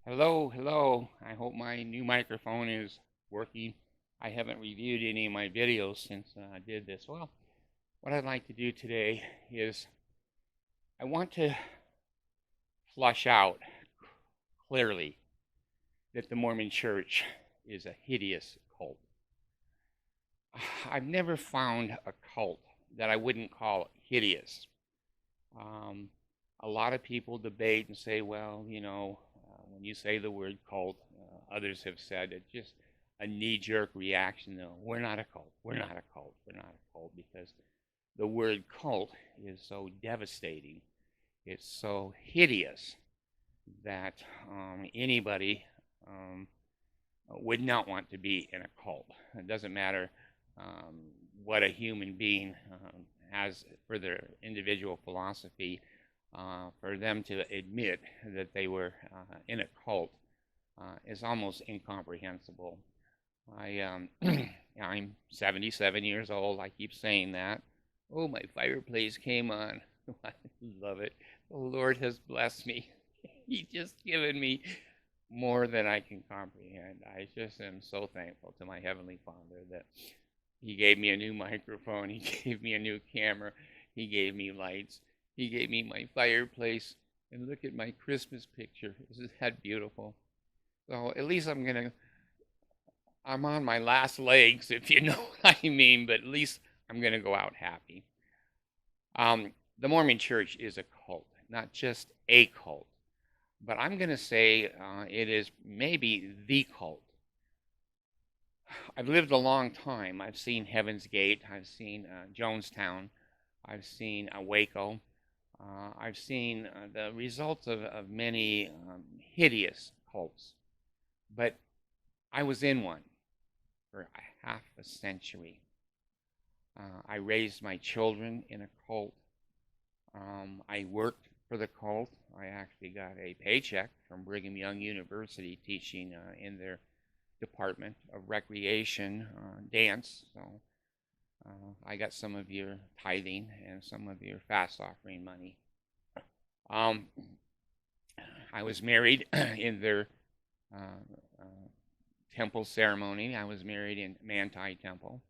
Hello, hello. I hope my new microphone is working. I haven't reviewed any of my videos since I did this. Well, what I'd like to do today is I want to flush out clearly that the Mormon Church is a hideous cult. I've never found a cult that I wouldn't call hideous. Um, a lot of people debate and say, well, when you say the word cult, others have said it's just a knee-jerk reaction. No, we're not a cult. We're not a cult. We're not a cult because the word cult is so devastating. It's so hideous that anybody um, would not want to be in a cult. It doesn't matter um, what a human being has for their individual philosophy. For them to admit that they were in a cult is almost incomprehensible. I'm 77 years old. I keep saying that. Oh, my fireplace came on. I love it. The Lord has blessed me. He's just given me more than I can comprehend. I just am so thankful to my Heavenly Father that He gave me a new microphone, He gave me a new camera, He gave me lights, He gave me my fireplace. And look at my Christmas picture. Isn't that beautiful? So at least I'm on my last legs, if you know what I mean, but at least I'm going to go out happy. The Mormon Church is a cult, not just a cult, but I'm going to say it is maybe the cult. I've lived a long time. I've seen Heaven's Gate. I've seen Jonestown. I've seen Waco. I've seen the results of many hideous cults. But I was in one for half a century. I raised my children in a cult. I worked for the cult. I actually got a paycheck from Brigham Young University teaching in their Department of Recreation dance. So I got some of your tithing and some of your fast offering money. Um, I was married in their uh, uh, temple ceremony. I was married in Manti Temple.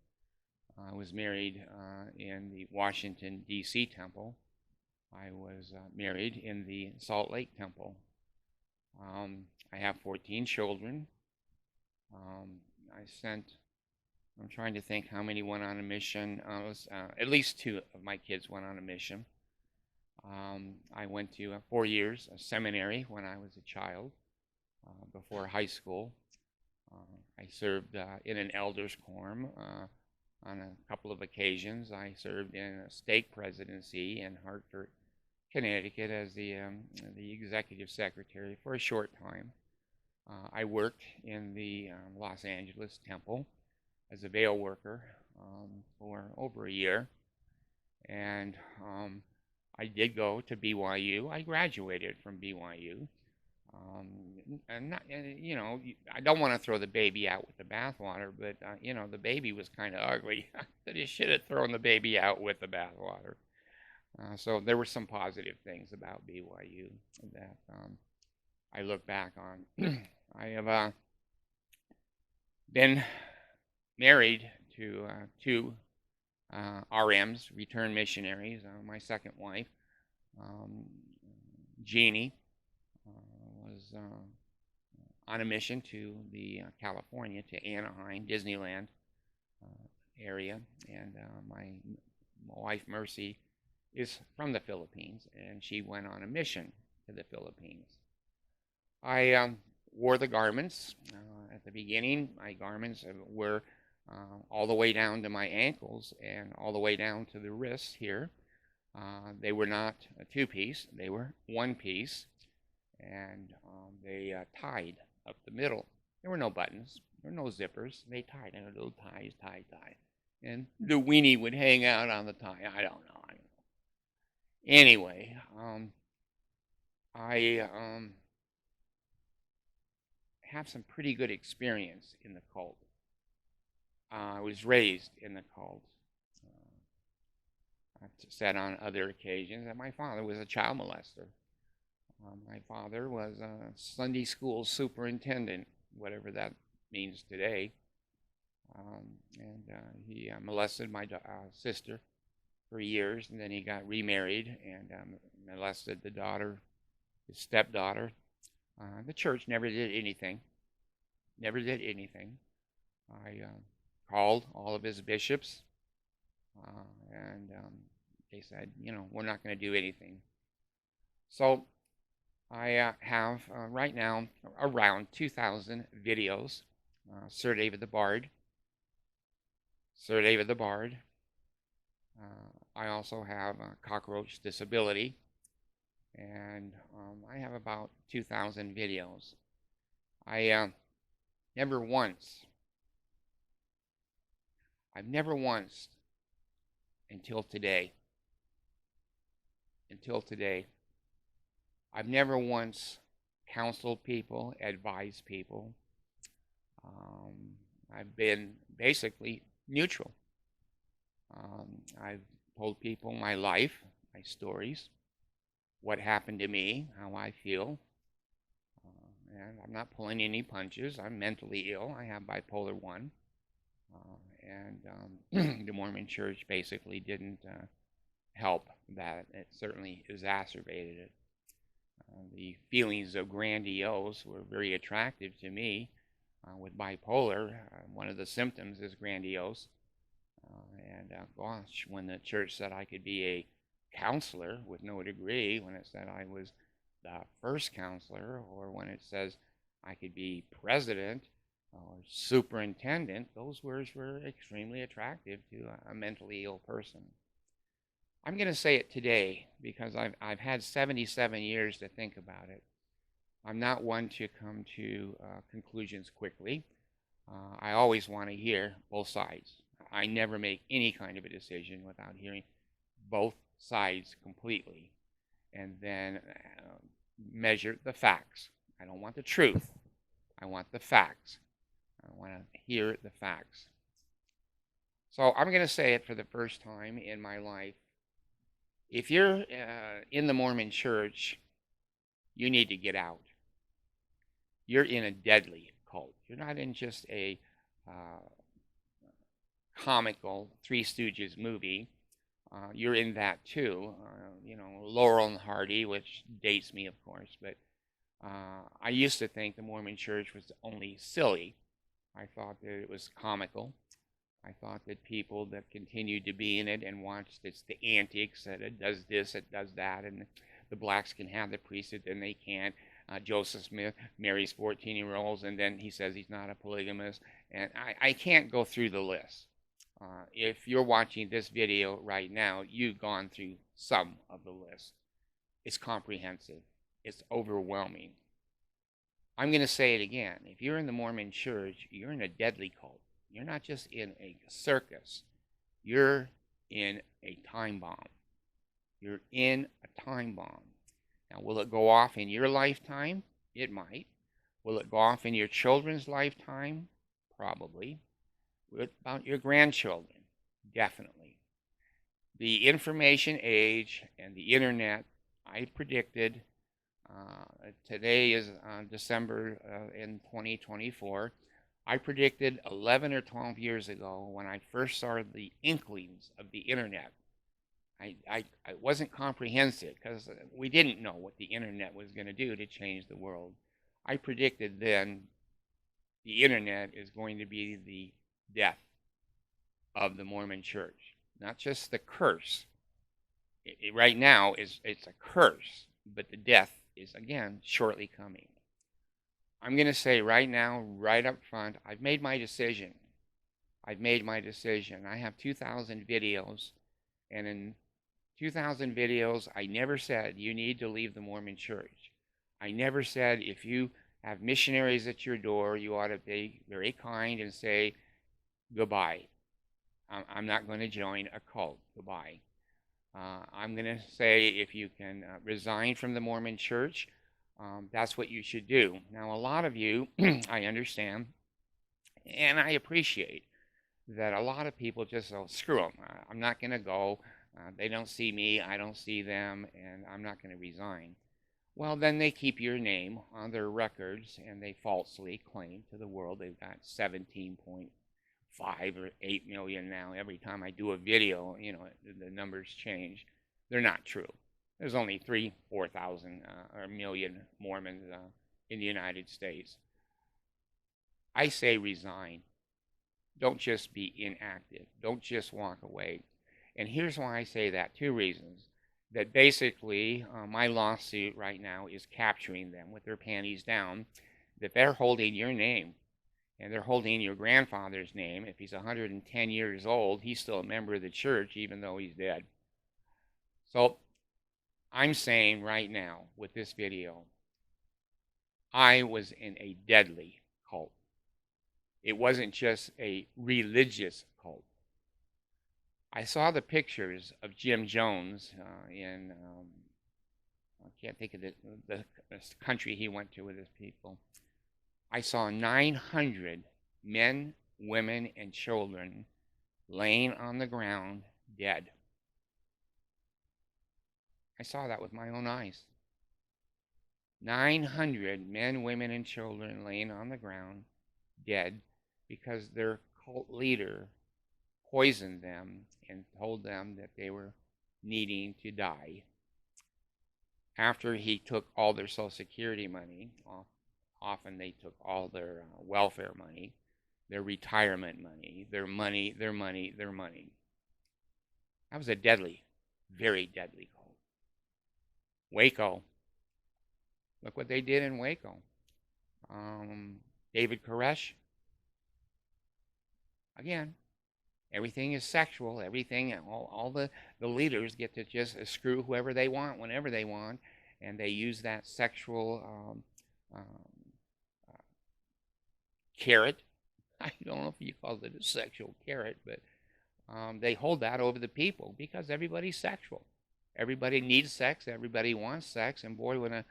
I was married in the Washington, D.C. Temple. I was married in the Salt Lake Temple. I have 14 children. Um, I sent, I'm trying to think how many went on a mission. At least two of my kids went on a mission. I went to 4 years of seminary when I was a child before high school. I served in an elders quorum on a couple of occasions. I served in a stake presidency in Hartford, Connecticut as the executive secretary for a short time. I worked in the Los Angeles Temple as a veil worker for over a year, and I did go to BYU. I graduated from BYU. And not, I don't want to throw the baby out with the bathwater, but the baby was kind of ugly. That you should have thrown the baby out with the bathwater. So there were some positive things about BYU that I look back on. I have been married to two RMs, returned missionaries. My second wife, um, Jeannie, was on a mission to the California, to Anaheim, Disneyland area, and my wife Mercy is from the Philippines, and she went on a mission to the Philippines. I wore the garments at the beginning. My garments were all the way down to my ankles and all the way down to the wrists here. They were not a two-piece; they were one piece, and they tied up the middle. There were no buttons. There were no zippers. They tied in little ties, tie. And the weenie would hang out on the tie. I don't know. Anyway, I have some pretty good experience in the cult. I was raised in the cult. I've said on other occasions that my father was a child molester. My father was a Sunday school superintendent, whatever that means today. And he molested my sister for years, and then he got remarried and molested the daughter, his stepdaughter. The church never did anything. Never did anything. I called all of his bishops, and they said, we're not going to do anything. So I have right now around 2,000 videos. Sir David the Bard. Sir David the Bard. I also have cockroach disability, and I have about 2,000 videos. I've never once, until today, I've never once counseled people, advised people. I've been basically neutral. I've told people my life, my stories, what happened to me, how I feel. And I'm not pulling any punches. I'm mentally ill. I have bipolar 1. And the Mormon Church basically didn't help that. It certainly exacerbated it. The feelings of grandiose were very attractive to me. With bipolar, one of the symptoms is grandiose. Gosh, when the church said I could be a counselor with no degree, when it said I was the first counselor, or when it says I could be president or superintendent, those words were extremely attractive to a mentally ill person. I'm going to say it today because I've had 77 years to think about it. I'm not one to come to conclusions quickly. I always want to hear both sides. I never make any kind of a decision without hearing both sides completely, and then measure the facts. I don't want the truth. I want the facts. I want to hear the facts. So I'm going to say it for the first time in my life. If you're in the Mormon Church, you need to get out. You're in a deadly cult. You're not in just a comical Three Stooges movie. You're in that too. Laurel and Hardy, which dates me, of course. But I used to think the Mormon Church was only silly. I thought that it was comical. I thought that people that continued to be in it and watched the antics, that it does this, it does that, and the blacks can have the priesthood, then they can't. Joseph Smith marries 14-year-olds, and then he says he's not a polygamist. And I can't go through the list. If you're watching this video right now, you've gone through some of the list. It's comprehensive. It's overwhelming. I'm going to say it again. If you're in the Mormon Church, you're in a deadly cult. You're not just in a circus. You're in a time bomb. You're in a time bomb. Now, will it go off in your lifetime? It might. Will it go off in your children's lifetime? Probably. What about your grandchildren? Definitely. The information age and the internet, I predicted, today is December in 2024, I predicted 11 or 12 years ago when I first started the inklings of the internet. I wasn't comprehensive because we didn't know what the internet was going to do to change the world. I predicted then the internet is going to be the death of the Mormon Church. Not just the curse. Right now, it's a curse, but the death is, again, shortly coming. I'm going to say right now, right up front, I've made my decision. I've made my decision. I have 2,000 videos, and in 2,000 videos, I never said you need to leave the Mormon Church. I never said if you have missionaries at your door, you ought to be very kind and say goodbye. I'm not going to join a cult. Goodbye. I'm going to say if you can resign from the Mormon Church, that's what you should do. Now, a lot of you, I understand, and I appreciate that a lot of people just say, screw them. I'm not going to go. They don't see me. I don't see them, and I'm not going to resign. Well, then they keep your name on their records and they falsely claim to the world they've got 17.5 or 8 million now. Every time I do a video, the numbers change. They're not true. There's only 4,000 or a million Mormons in the United States. I say resign. Don't just be inactive. Don't just walk away. And here's why I say that. 2 reasons. That basically my lawsuit right now is capturing them with their panties down, that they're holding your name and they're holding your grandfather's name. If he's 110 years old, he's still a member of the church even though he's dead. So I'm saying right now with this video, I was in a deadly cult. It wasn't just a religious cult. I saw the pictures of Jim Jones in, I can't think of the country he went to with his people. I saw 900 men, women, and children laying on the ground dead. I saw that with my own eyes. 900 men, women, and children laying on the ground dead because their cult leader poisoned them and told them that they were needing to die. After he took all their Social Security money, often they took all their welfare money, their retirement money, their money. That was a deadly, very deadly cult. Waco. Look what they did in Waco. David Koresh. Again, everything is sexual. Everything, all the leaders get to just screw whoever they want, whenever they want, and they use that sexual carrot. I don't know if you call it a sexual carrot, but they hold that over the people because everybody's sexual. Everybody needs sex. Everybody wants sex. And boy, when a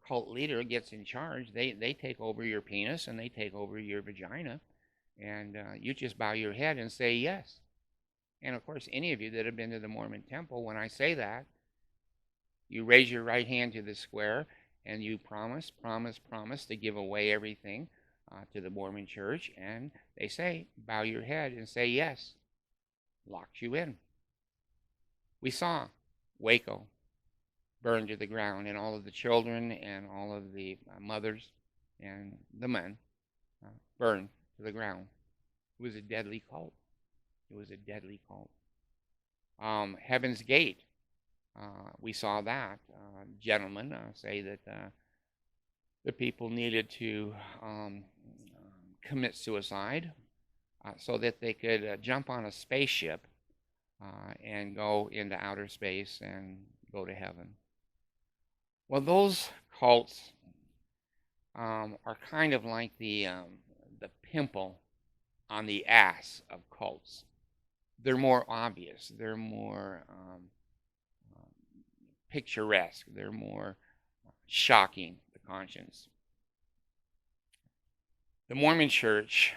cult leader gets in charge, they take over your penis and they take over your vagina. And you just bow your head and say yes. And of course, any of you that have been to the Mormon temple, when I say that, you raise your right hand to the square and you promise to give away everything to the Mormon church. And they say, bow your head and say yes. Locks you in. We saw Waco burned to the ground, and all of the children and all of the mothers and the men burned to the ground. It was a deadly cult. It was a deadly cult. Heaven's Gate. We saw that. Gentlemen say that the people needed to commit suicide so that they could jump on a spaceship and go into outer space and go to heaven. Well, those cults are kind of like the pimple on the ass of cults. They're more obvious. They're more picturesque. They're more shocking the conscience. The Mormon church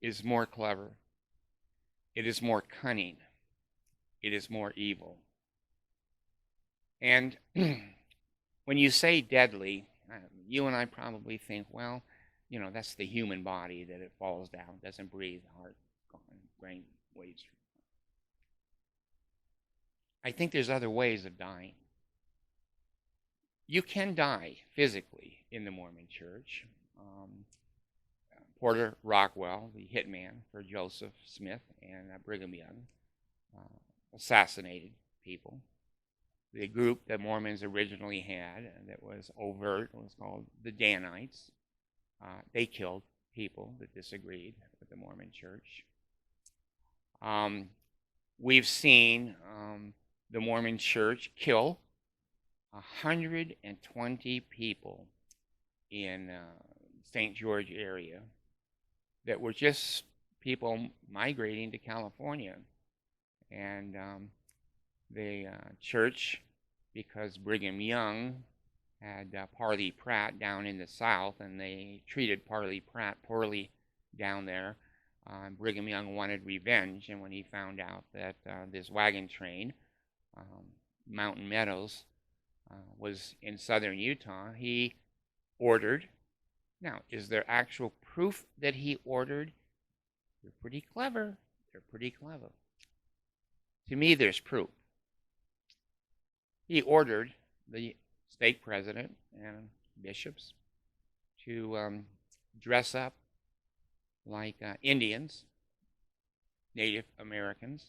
is more clever. It is more cunning. It is more evil. And when you say deadly, you and I probably think, well, that's the human body, that it falls down, doesn't breathe, heart gone, brain waves. I think there's other ways of dying. You can die physically in the Mormon church. Porter Rockwell, the hitman for Joseph Smith and Brigham Young, assassinated people. The group that Mormons originally had that was overt was called the Danites. They killed people that disagreed with the Mormon church. We've seen the Mormon church kill 120 people in St. George area that were just people migrating to California. And the church, because Brigham Young had Parley Pratt down in the South, and they treated Parley Pratt poorly down there. Brigham Young wanted revenge, and when he found out that this wagon train, Mountain Meadows, was in southern Utah. He ordered. Now, is there actual proof that he ordered? They're pretty clever. They're pretty clever. To me, there's proof. He ordered the stake president and bishops to dress up like Indians, Native Americans,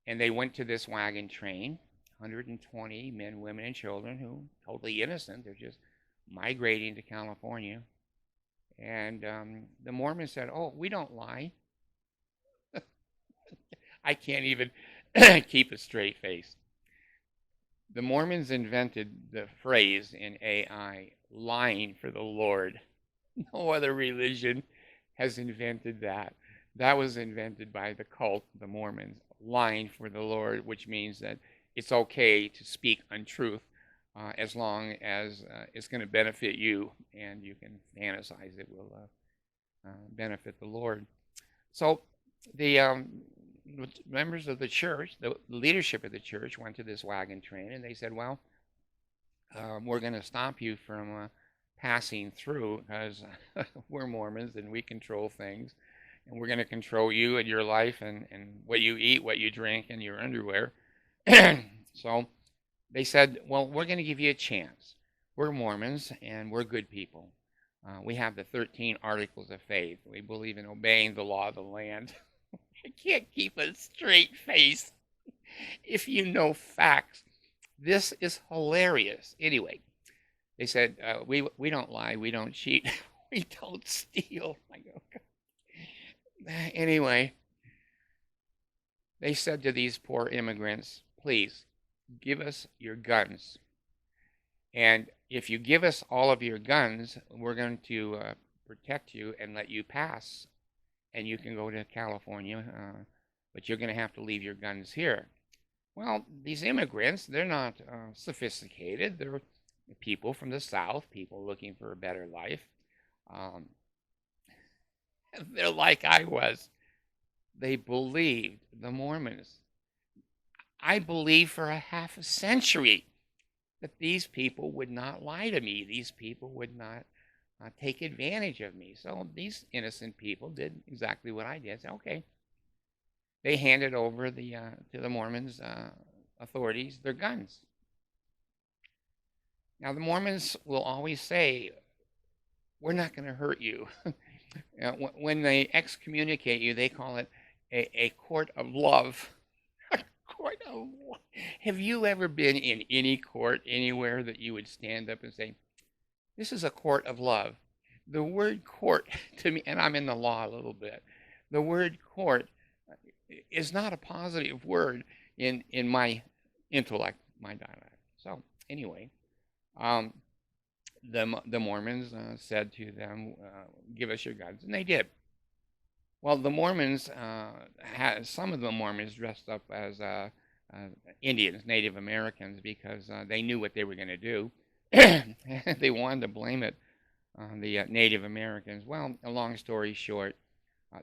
and they went to this wagon train, 120 men, women, and children who are totally innocent. They're just migrating to California. And the Mormons said, "Oh, we don't lie." I can't even keep a straight face. The Mormons invented the phrase in AI, lying for the Lord. No other religion has invented that. That was invented by the cult, the Mormons, lying for the Lord, which means that it's okay to speak untruth as long as it's going to benefit you and you can fantasize it will benefit the Lord. So the members of the church, the leadership of the church, went to this wagon train and they said, well, we're going to stop you from passing through because we're Mormons and we control things, and we're going to control you and your life and what you eat, what you drink, and your underwear. So they said, well, we're going to give you a chance. We're Mormons and we're good people. We have the 13 Articles of Faith. We believe in obeying the law of the land. I can't keep a straight face if you know facts. This is hilarious. Anyway, they said, we don't lie, we don't cheat, we don't steal. I go, anyway, they said to these poor immigrants, please, give us your guns. And if you give us all of your guns, we're going to protect you and let you pass. And you can go to California, but you're going to have to leave your guns here. Well, these immigrants, they're not sophisticated. They're people from the South, people looking for a better life. They're like I was. They believed the Mormons. I believed for a half a century that these people would not lie to me. These people would not take advantage of me. So these innocent people did exactly what I did. So, okay. They handed over to the Mormons authorities their guns. Now the Mormons will always say, we're not going to hurt you. When they excommunicate you, they call it a court of love. A court of love. Have you ever been in any court anywhere that you would stand up and say, this is a court of love? The word court to me, and I'm in the law a little bit, the word court is not a positive word in my intellect, my dialect. So anyway, the Mormons said to them, give us your guns, and they did. Well, the Mormons some of the Mormons dressed up as Indians, Native Americans, because they knew what they were going to do. They wanted to blame it on the Native Americans. Well, a long story short,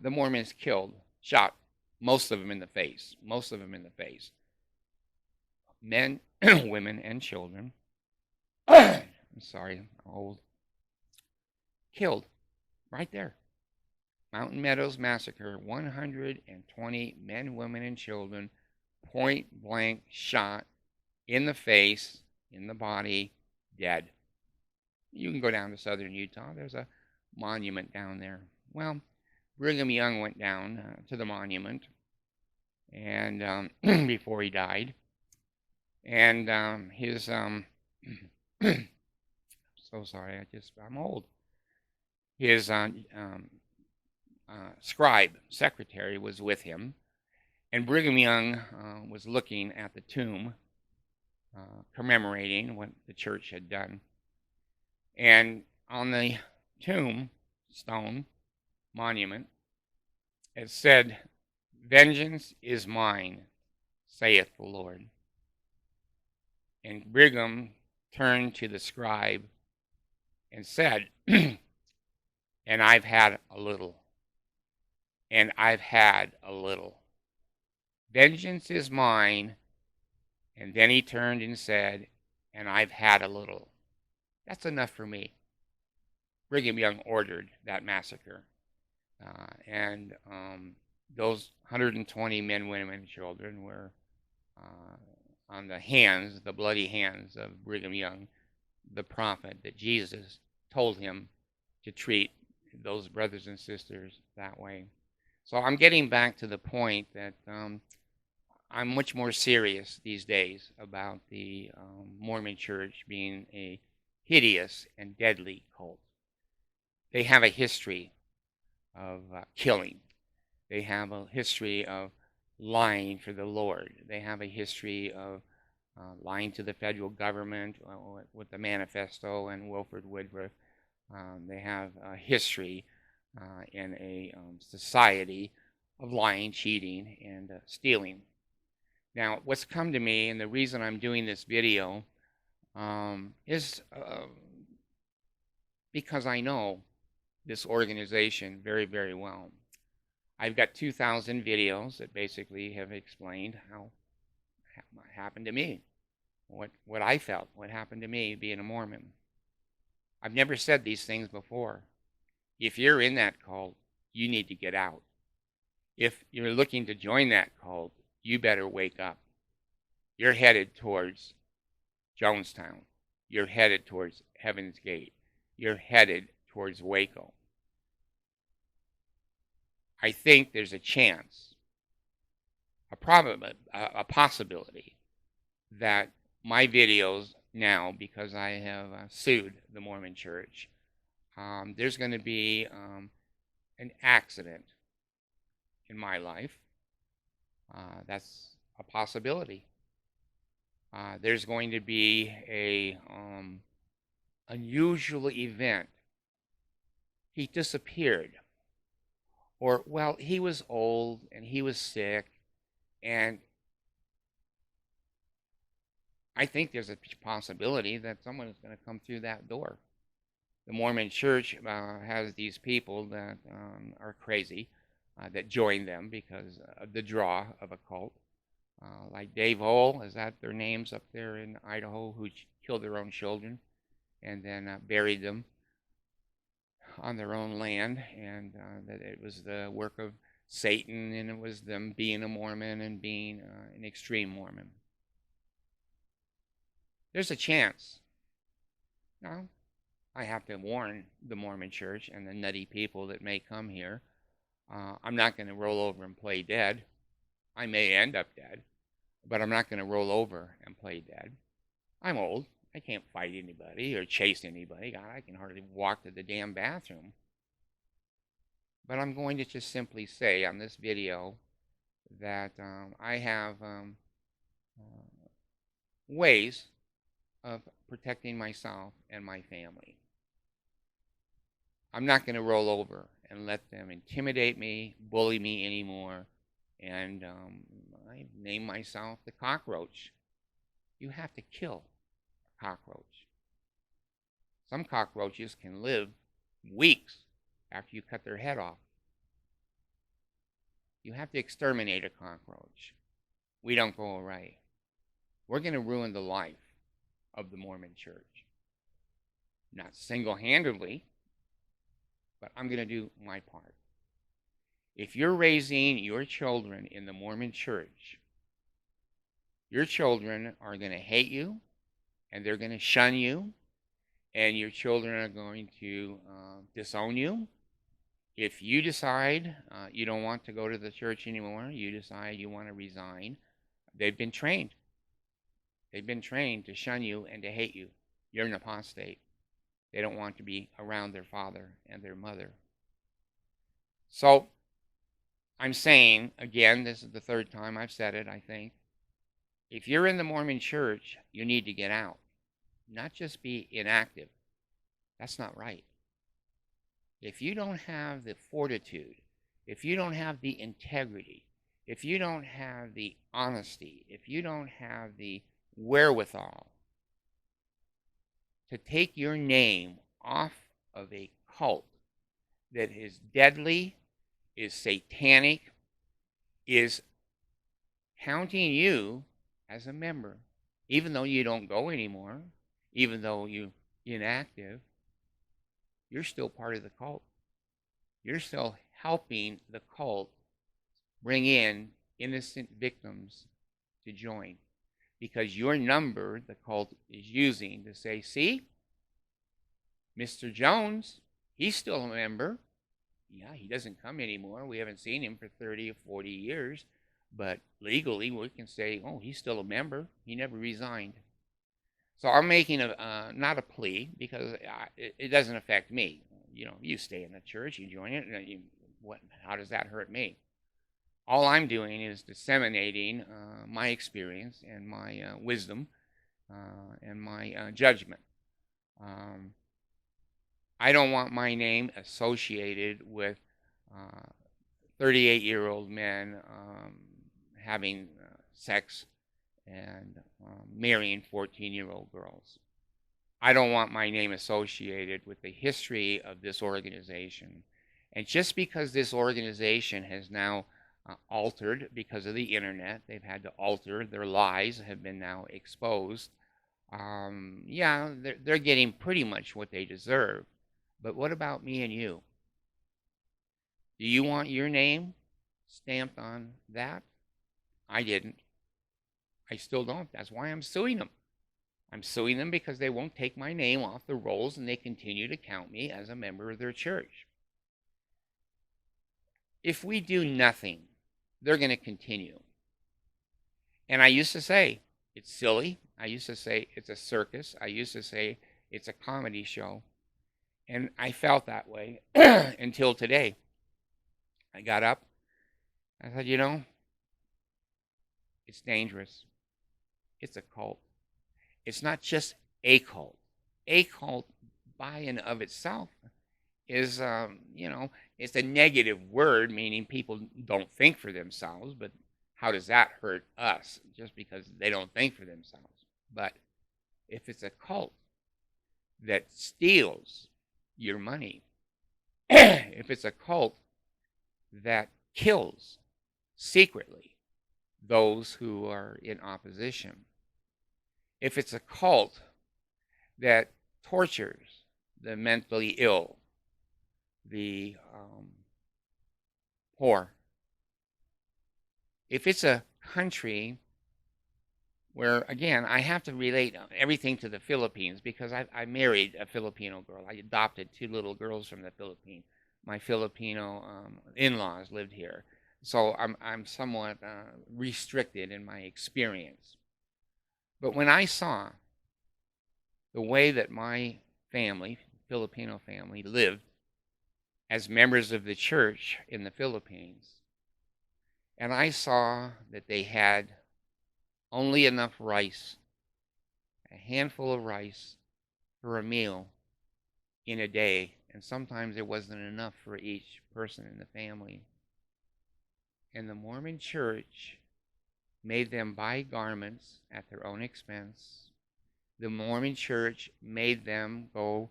the Mormons shot most of them in the face. Most of them in the face. Men, women, and children. I'm sorry, I'm old. Killed right there. Mountain Meadows Massacre, 120 men, women, and children, point blank shot in the face, in the body, dead. You can go down to southern Utah. There's a monument down there. Well, Brigham Young went down to the monument and before he died. And his so sorry, I'm old. His scribe, secretary, was with him, and Brigham Young was looking at the tomb, commemorating what the church had done. And on the tombstone monument, it said, "Vengeance is mine, saith the Lord." And Brigham turned to the scribe and said, "And I've had a little. And I've had a little. Vengeance is mine." And then he turned and said, and I've had a little. That's enough for me. Brigham Young ordered that massacre. And those 120 men, women, and children were on the hands, the bloody hands of Brigham Young, the prophet that Jesus told him to treat those brothers and sisters that way. So I'm getting back to the point that I'm much more serious these days about the Mormon Church being a hideous and deadly cult. They have a history of killing. They have a history of lying for the Lord. They have a history of lying to the federal government with the manifesto and Wilford Woodruff. They have a history in a society of lying, cheating, and stealing. Now, what's come to me, and the reason I'm doing this video, is because I know this organization very, very well. I've got 2,000 videos that basically have explained how what happened to me, what I felt, what happened to me being a Mormon. I've never said these things before. If you're in that cult, you need to get out. If you're looking to join that cult, you better wake up. You're headed towards Jonestown. You're headed towards Heaven's Gate. You're headed towards Waco. I think there's a chance, a possibility that my videos now, because I have sued the Mormon Church, there's going to be an accident in my life. That's a possibility. There's going to be a unusual event. He disappeared. Or, well, he was old and he was sick, and I think there's a possibility that someone is going to come through that door. The Mormon Church has these people that are crazy, that join them because of the draw of a cult. Like Dave Hole, is that their names up there in Idaho, who killed their own children and then buried them on their own land, and that it was the work of Satan, and it was them being a Mormon and being an extreme Mormon. There's a chance. Now, I have to warn the Mormon Church and the nutty people that may come here. I'm not going to roll over and play dead. I may end up dead, but I'm not going to roll over and play dead. I'm old. I can't fight anybody or chase anybody. God, I can hardly walk to the damn bathroom. But I'm going to just simply say on this video that I have ways of protecting myself and my family. I'm not going to roll over and let them intimidate me, bully me anymore, and I named myself the cockroach. You have to kill a cockroach. Some cockroaches can live weeks after you cut their head off. You have to exterminate a cockroach. We don't go right. We're going to ruin the life of the Mormon Church. Not single-handedly, but I'm going to do my part. If you're raising your children in the Mormon Church, your children are going to hate you, and they're going to shun you, and your children are going to disown you. If you decide you don't want to go to the church anymore, you decide you want to resign, they've been trained. They've been trained to shun you and to hate you. You're an apostate. They don't want to be around their father and their mother. So, I'm saying, again, this is the third time I've said it, I think. If you're in the Mormon Church, you need to get out. Not just be inactive. That's not right. If you don't have the fortitude, if you don't have the integrity, if you don't have the honesty, if you don't have the wherewithal to take your name off of a cult that is deadly, is satanic, is counting you as a member even though you don't go anymore, even though you're inactive, you're still part of the cult. You're still helping the cult bring in innocent victims to join. Because your number, the cult is using to say, see, Mr. Jones, he's still a member. Yeah, he doesn't come anymore. We haven't seen him for 30 or 40 years. But legally, we can say, oh, he's still a member. He never resigned. So I'm making not a plea, because it doesn't affect me. You stay in the church, you join it, and how does that hurt me? All I'm doing is disseminating my experience and my wisdom and my judgment. I don't want my name associated with 38-year-old men having sex and marrying 14-year-old girls. I don't want my name associated with the history of this organization. And just because this organization has now altered because of the internet, they've had to alter, their lies have been now exposed. Yeah, they're getting pretty much what they deserve. But what about me and you? Do you want your name stamped on that? I didn't. I still don't. That's why I'm suing them. I'm suing them because they won't take my name off the rolls, and they continue to count me as a member of their church. If we do nothing, they're going to continue. And I used to say, it's silly. I used to say, it's a circus. I used to say, it's a comedy show. And I felt that way until today. I got up. I said, it's dangerous. It's a cult. It's not just a cult. A cult by and of itself is, it's a negative word, meaning people don't think for themselves. But how does that hurt us just because they don't think for themselves? But if it's a cult that steals your money, if it's a cult that kills secretly those who are in opposition, if it's a cult that tortures the mentally ill, the poor, if it's a country where, again, I have to relate everything to the Philippines, because I married a Filipino girl. I adopted 2 little girls from the Philippines. My Filipino in-laws lived here. So I'm somewhat restricted in my experience. But when I saw the way that my family, Filipino family, lived as members of the church in the Philippines, and I saw that they had only enough rice, a handful of rice for a meal in a day, and sometimes it wasn't enough for each person in the family. And the Mormon church made them buy garments at their own expense. The Mormon church made them go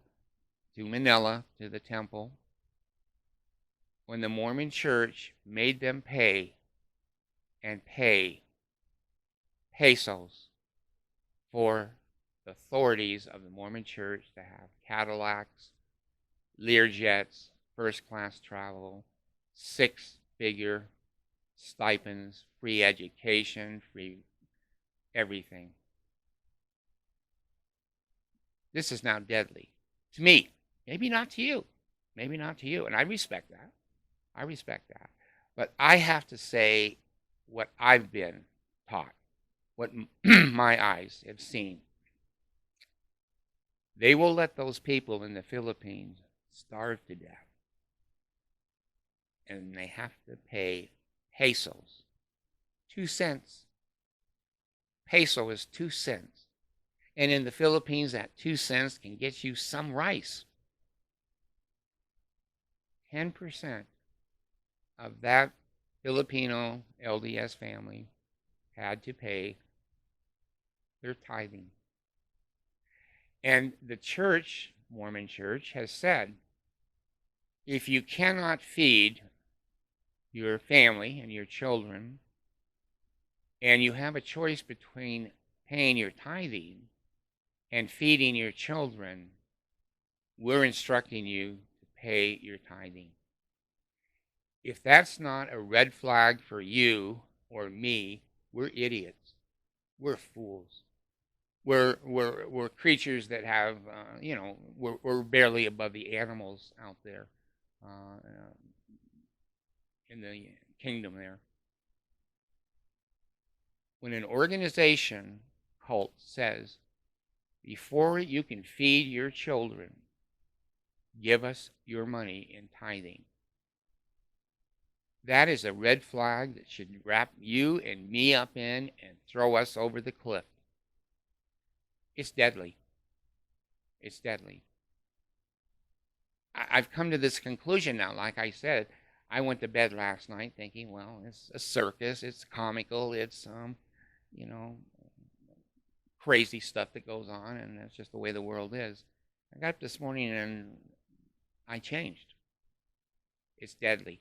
to Manila, to the temple. When the Mormon church made them pay pesos for the authorities of the Mormon church to have Cadillacs, Learjets, first-class travel, 6-figure stipends, free education, free everything. This is now deadly to me. Maybe not to you. Maybe not to you. And I respect that. I respect that. But I have to say what I've been taught, what my eyes have seen. They will let those people in the Philippines starve to death. And they have to pay pesos. 2 cents. Peso is 2 cents. And in the Philippines, that 2 cents can get you some rice. 10% of that Filipino LDS family had to pay their tithing. And the church, Mormon church, has said, if you cannot feed your family and your children, and you have a choice between paying your tithing and feeding your children, we're instructing you to pay your tithing. If that's not a red flag for you or me, we're idiots. We're fools. We're creatures that have, we're barely above the animals out there in the kingdom there. When an organization cult says, before you can feed your children, give us your money in tithing, that is a red flag that should wrap you and me up in and throw us over the cliff. It's deadly. It's deadly. I've come to this conclusion now. Like I said, I went to bed last night thinking, well, it's a circus, it's comical, it's crazy stuff that goes on, and that's just the way the world is. I got up this morning and I changed. It's deadly.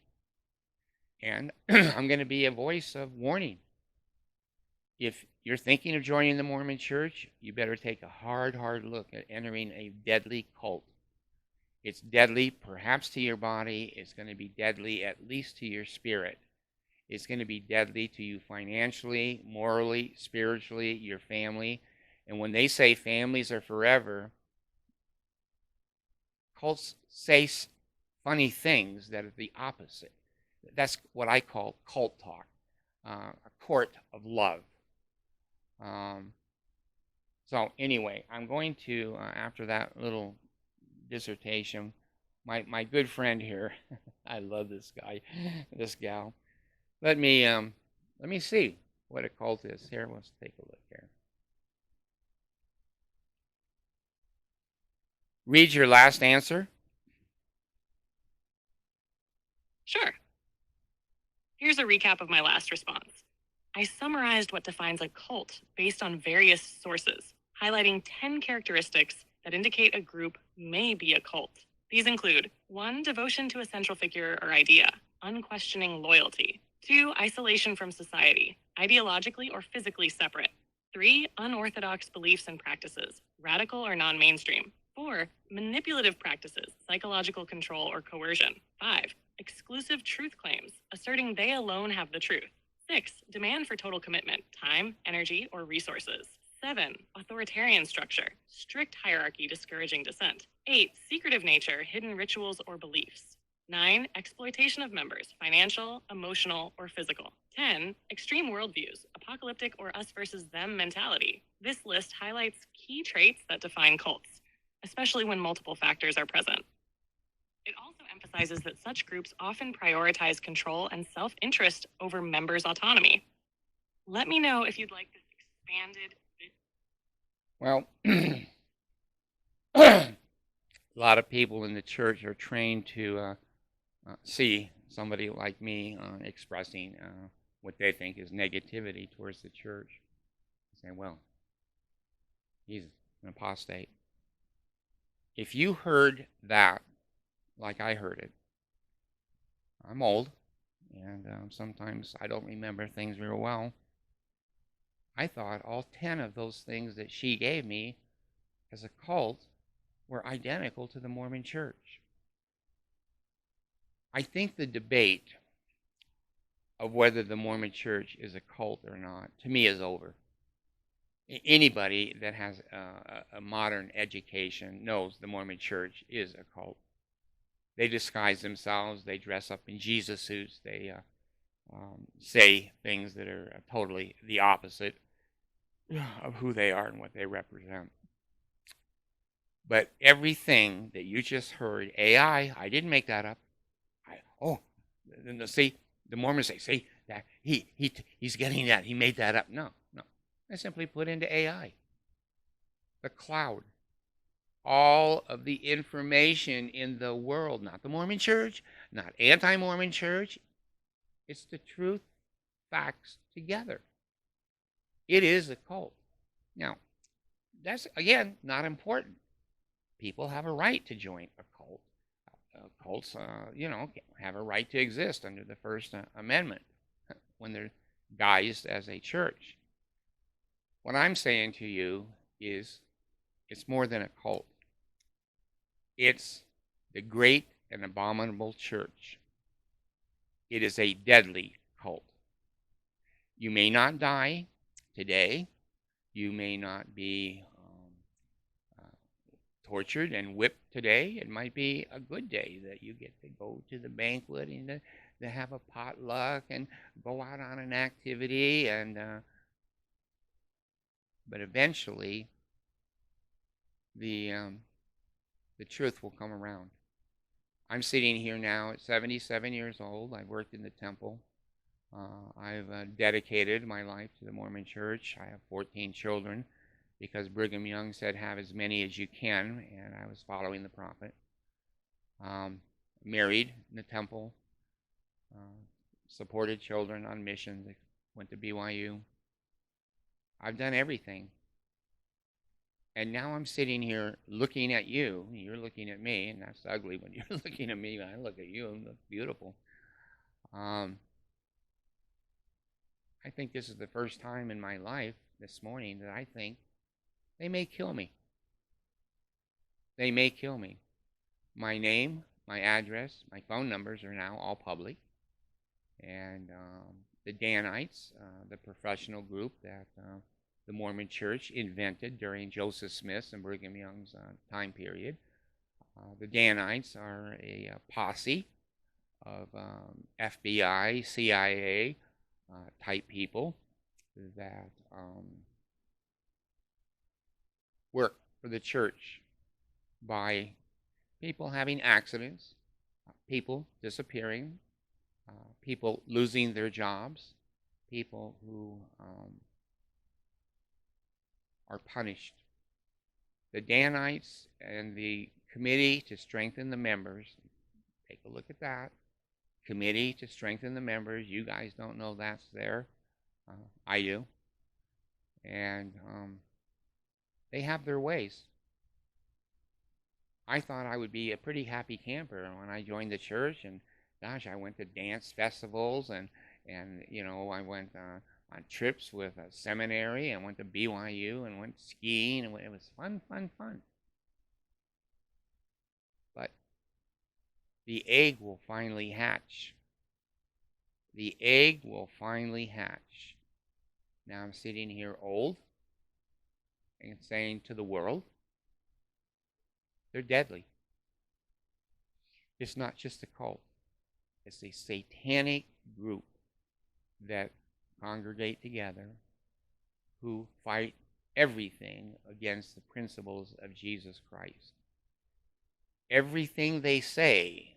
And I'm going to be a voice of warning. If you're thinking of joining the Mormon Church, you better take a hard look at entering a deadly cult. It's deadly perhaps to your body. It's going to be deadly at least to your spirit. It's going to be deadly to you financially, morally, spiritually, your family. And when they say families are forever, cults say funny things that are the opposite. That's what I call cult talk, a court of love. So anyway, I'm going to, after that little dissertation, my good friend here, I love this guy, this gal. Let me see what a cult is. Here, let's take a look here. Read your last answer. Sure. Here's a recap of my last response. I summarized what defines a cult based on various sources, highlighting 10 characteristics that indicate a group may be a cult. These include 1. Devotion to a central figure or idea, unquestioning loyalty. 2. Isolation from society, ideologically or physically separate. 3. Unorthodox beliefs and practices, radical or non-mainstream. 4. Manipulative practices, psychological control or coercion. 5. Exclusive truth claims, asserting they alone have the truth. 6. Demand for total commitment, time, energy, or resources. 7. Authoritarian structure, strict hierarchy discouraging dissent. 8. Secretive nature, hidden rituals or beliefs. 9. Exploitation of members, financial, emotional, or physical. 10. Extreme worldviews, apocalyptic or us versus them mentality. This list highlights key traits that define cults, especially when multiple factors are present. It also emphasizes that such groups often prioritize control and self-interest over members' autonomy. Let me know if you'd like this expanded. Well, a lot of people in the church are trained to see somebody like me expressing what they think is negativity towards the church. Say, well, he's an apostate. If you heard that like I heard it, I'm old, and sometimes I don't remember things real well. I thought all 10 of those things that she gave me as a cult were identical to the Mormon Church. I think the debate of whether the Mormon Church is a cult or not, to me, is over. Anybody that has a modern education knows the Mormon Church is a cult. They disguise themselves. They dress up in Jesus suits. They say things that are totally the opposite of who they are and what they represent. But everything that you just heard, AI, I didn't make that up. See, the Mormons say, see, that he's getting that. He made that up. No. I simply put into AI. The cloud. All of the information in the world, not the Mormon Church, not anti-Mormon Church. It's the truth, facts together. It is a cult. Now, that's, again, not important. People have a right to join a cult. Cults, have a right to exist under the First Amendment when they're guised as a church. What I'm saying to you is it's more than a cult. It's the great and abominable church. It is a deadly cult. You may not die today. You may not be tortured and whipped today. It might be a good day that you get to go to the banquet and to have a potluck and go out on an activity. But eventually, the truth will come around. I'm sitting here now at 77 years old. I've worked in the temple. I've dedicated my life to the Mormon Church. I have 14 children because Brigham Young said have as many as you can, and I was following the prophet. Married in the temple, supported children on missions, went to BYU. I've done everything. And now I'm sitting here looking at you. You're looking at me, and that's ugly when you're looking at me. When I look at you, and look beautiful. I think this is the first time in my life this morning that I think they may kill me. They may kill me. My name, my address, my phone numbers are now all public. And the Danites, the professional group that the Mormon Church invented during Joseph Smith's and Brigham Young's time period. The Danites are a posse of FBI, CIA type people that work for the church by people having accidents, people disappearing, people losing their jobs, people who are punished. The Danites and the Committee to Strengthen the Members, take a look at that. Committee to Strengthen the Members, you guys don't know that's there. I do. And they have their ways. I thought I would be a pretty happy camper when I joined the church, and gosh, I went to dance festivals and you know, I went on trips with a seminary and went to BYU and went skiing, and it was fun. But the egg will finally hatch. The egg will finally hatch. Now I'm sitting here old and saying to the world, they're deadly. It's not just a cult. It's a satanic group that congregate together who fight everything against the principles of Jesus Christ. Everything they say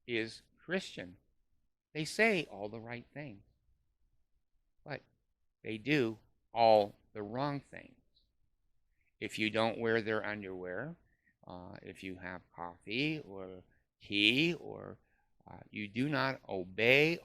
is Christian. They say all the right things, but they do all the wrong things. If you don't wear their underwear, if you have coffee or tea, or you do not obey